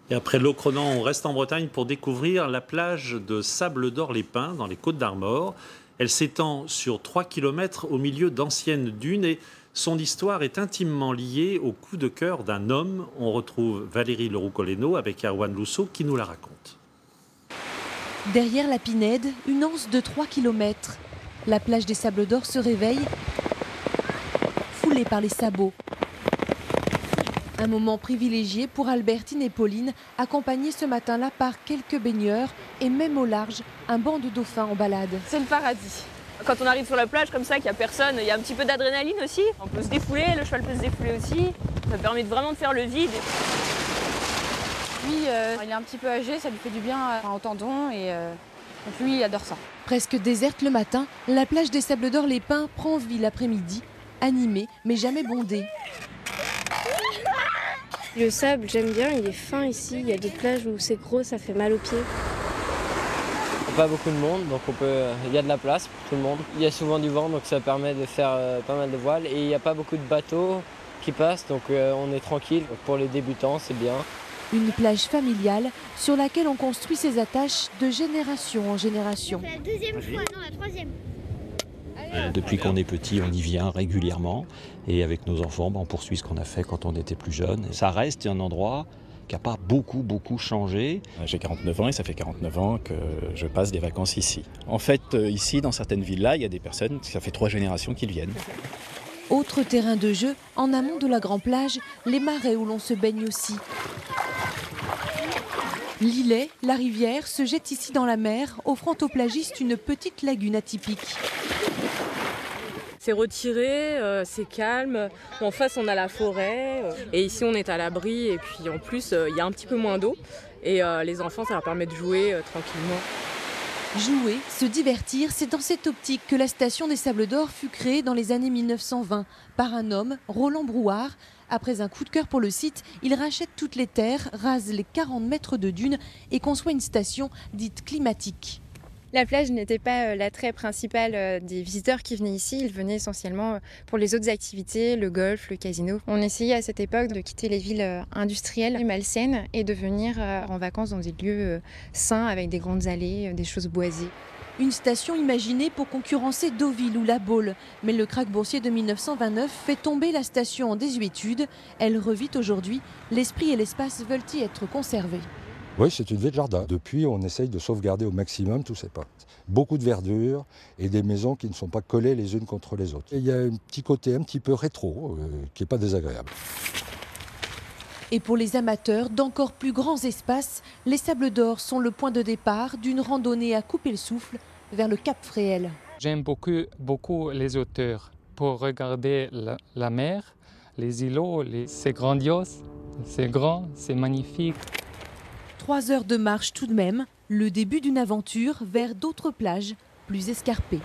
Et après Locronan, on reste en Bretagne pour découvrir la plage de Sables-d'Or-les-Pins dans les Côtes-d'Armor. Elle s'étend sur 3 kilomètres au milieu d'anciennes dunes et son histoire est intimement liée au coup de cœur d'un homme. On retrouve Valérie Leroux-Coleno avec Erwan Lousseau qui nous la raconte. Derrière la Pinède, une anse de 3 kilomètres. La plage des Sables d'Or se réveille, foulée par les sabots. Un moment privilégié pour Albertine et Pauline, accompagnées ce matin-là par quelques baigneurs et même au large, un banc de dauphins en balade. C'est le paradis. Quand on arrive sur la plage comme ça, qu'il n'y a personne, il y a un petit peu d'adrénaline aussi. On peut se défouler, le cheval peut se défouler aussi. Ça permet vraiment de faire le vide. Lui, il est un petit peu âgé, ça lui fait du bien au tendon et donc lui, il adore ça. Presque déserte le matin, la plage des Sables d'Or-les-Pins prend vie l'après-midi, animée mais jamais bondée. Le sable, j'aime bien, il est fin ici. Il y a des plages où c'est gros, ça fait mal aux pieds. Pas beaucoup de monde, donc il y a de la place pour tout le monde. Il y a souvent du vent, donc ça permet de faire pas mal de voiles. Et il n'y a pas beaucoup de bateaux qui passent, donc on est tranquille. Pour les débutants, c'est bien. Une plage familiale sur laquelle on construit ses attaches de génération en génération. C'est la deuxième fois, non la troisième. Depuis qu'on est petit, on y vient régulièrement et avec nos enfants, on poursuit ce qu'on a fait quand on était plus jeune. Ça reste un endroit qui n'a pas beaucoup changé. J'ai 49 ans et ça fait 49 ans que je passe des vacances ici. En fait, ici, dans certaines villes-là, il y a des personnes, ça fait 3 générations qu'ils viennent. Autre terrain de jeu, en amont de la grande plage, les marais où l'on se baigne aussi. L'Illet, la rivière, se jette ici dans la mer, offrant aux plagistes une petite lagune atypique. C'est retiré, c'est calme. En face, on a la forêt. Et ici, on est à l'abri. Et puis, en plus, il y a un petit peu moins d'eau. Et les enfants, ça leur permet de jouer tranquillement. Jouer, se divertir, c'est dans cette optique que la station des Sables d'Or fut créée dans les années 1920 par un homme, Roland Brouard. Après un coup de cœur pour le site, il rachète toutes les terres, rase les 40 mètres de dunes et conçoit une station dite climatique. La plage n'était pas l'attrait principal des visiteurs qui venaient ici. Ils venaient essentiellement pour les autres activités, le golf, le casino. On essayait à cette époque de quitter les villes industrielles et malsaines et de venir en vacances dans des lieux sains avec des grandes allées, des choses boisées. Une station imaginée pour concurrencer Deauville ou La Baule. Mais le krach boursier de 1929 fait tomber la station en désuétude. Elle revit aujourd'hui. L'esprit et l'espace veulent y être conservés. Oui, c'est une ville de jardin. Depuis, on essaye de sauvegarder au maximum tous ces parcs. Beaucoup de verdure et des maisons qui ne sont pas collées les unes contre les autres. Et il y a un petit côté un petit peu rétro qui n'est pas désagréable. Et pour les amateurs d'encore plus grands espaces, les Sables d'Or sont le point de départ d'une randonnée à couper le souffle vers le Cap Fréhel. J'aime beaucoup les hauteurs pour regarder la mer, les îlots, c'est grandiose, c'est grand, c'est magnifique. 3 heures de marche tout de même, le début d'une aventure vers d'autres plages plus escarpées.